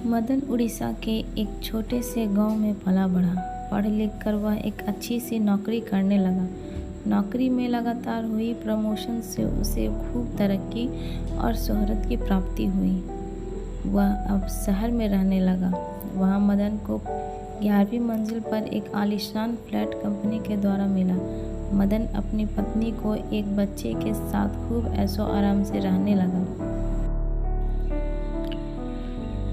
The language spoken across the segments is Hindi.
मदन उड़ीसा के एक छोटे से गांव में पला बढ़ा। पढ़ लिख कर वह एक अच्छी सी नौकरी करने लगा। नौकरी में लगातार हुई प्रमोशन से उसे खूब तरक्की और शोहरत की प्राप्ति हुई। वह अब शहर में रहने लगा। वहाँ मदन को 11वीं मंजिल पर एक आलीशान फ्लैट कंपनी के द्वारा मिला। मदन अपनी पत्नी को एक बच्चे के साथ खूब ऐशो आराम से रहने लगा।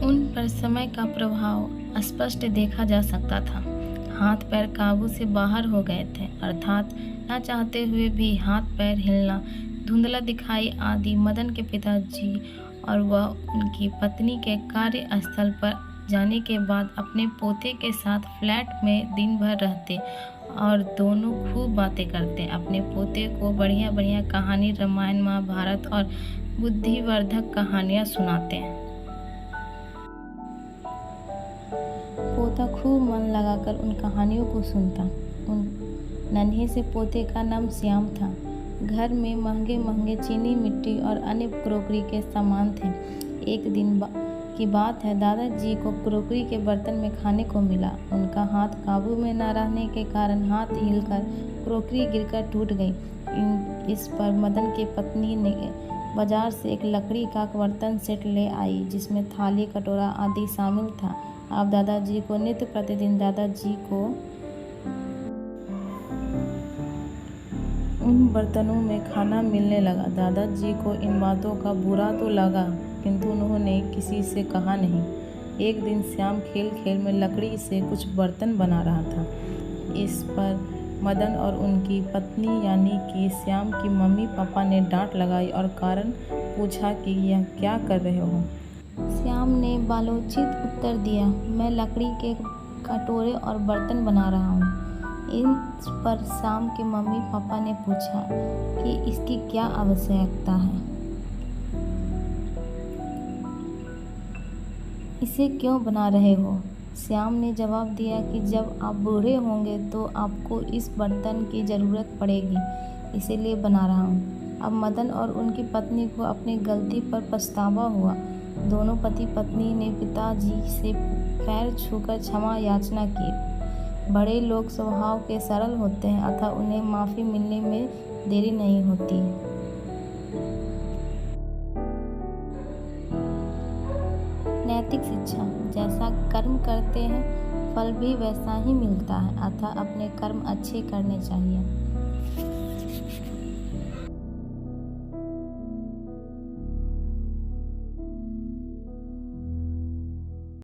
उन पर समय का प्रभाव स्पष्ट देखा जा सकता था। हाथ पैर काबू से बाहर हो गए थे, अर्थात न चाहते हुए भी हाथ पैर हिलना, धुंधला दिखाई आदि। मदन के पिताजी और वह उनकी पत्नी के कार्यस्थल पर जाने के बाद अपने पोते के साथ फ्लैट में दिन भर रहते और दोनों खूब बातें करते। अपने पोते को बढ़िया बढ़िया कहानी, रामायण, महाभारत और बुद्धिवर्धक कहानियाँ सुनाते। पोता खूब मन लगाकर उन कहानियों को सुनता। उन नन्हे से पोते का नाम श्याम था। घर में महंगे महंगे चीनी, मिट्टी और अन्य क्रोकरी के सामान थे। एक दिन की बात है, दादाजी को क्रोकरी के बर्तन में खाने को मिला। उनका हाथ काबू में न रहने के कारण हाथ हिलकर क्रोकरी गिरकर टूट गई। इस पर मदन की पत्नी ने बाजार से एक लकड़ी का बर्तन सेट ले आई, जिसमें थाली, कटोरा आदि शामिल था। अब दादाजी को नित्य प्रतिदिन उन बर्तनों में खाना मिलने लगा। दादाजी को इन बातों का बुरा तो लगा, किंतु उन्होंने किसी से कहा नहीं। एक दिन श्याम खेल खेल में लकड़ी से कुछ बर्तन बना रहा था। इस पर मदन और उनकी पत्नी यानी कि श्याम की मम्मी पापा ने डांट लगाई और कारण पूछा कि यह क्या कर रहे हो। श्याम ने बालोचित उत्तर दिया, मैं लकड़ी के कटोरे और बर्तन बना रहा हूँ। इन पर श्याम के मम्मी पापा ने पूछा कि इसकी क्या आवश्यकता है, इसे क्यों बना रहे हो। श्याम ने जवाब दिया कि जब आप बूढ़े होंगे तो आपको इस बर्तन की ज़रूरत पड़ेगी, इसीलिए बना रहा हूँ। अब मदन और उनकी पत्नी को अपनी गलती पर पछतावा हुआ। दोनों पति पत्नी ने पिताजी से पैर छूकर क्षमा याचना की। बड़े लोग स्वभाव के सरल होते हैं, अतः उन्हें माफ़ी मिलने में देरी नहीं होती। नैतिक शिक्षा, जैसा कर्म करते हैं फल भी वैसा ही मिलता है, अतः अपने कर्म अच्छे करने चाहिए।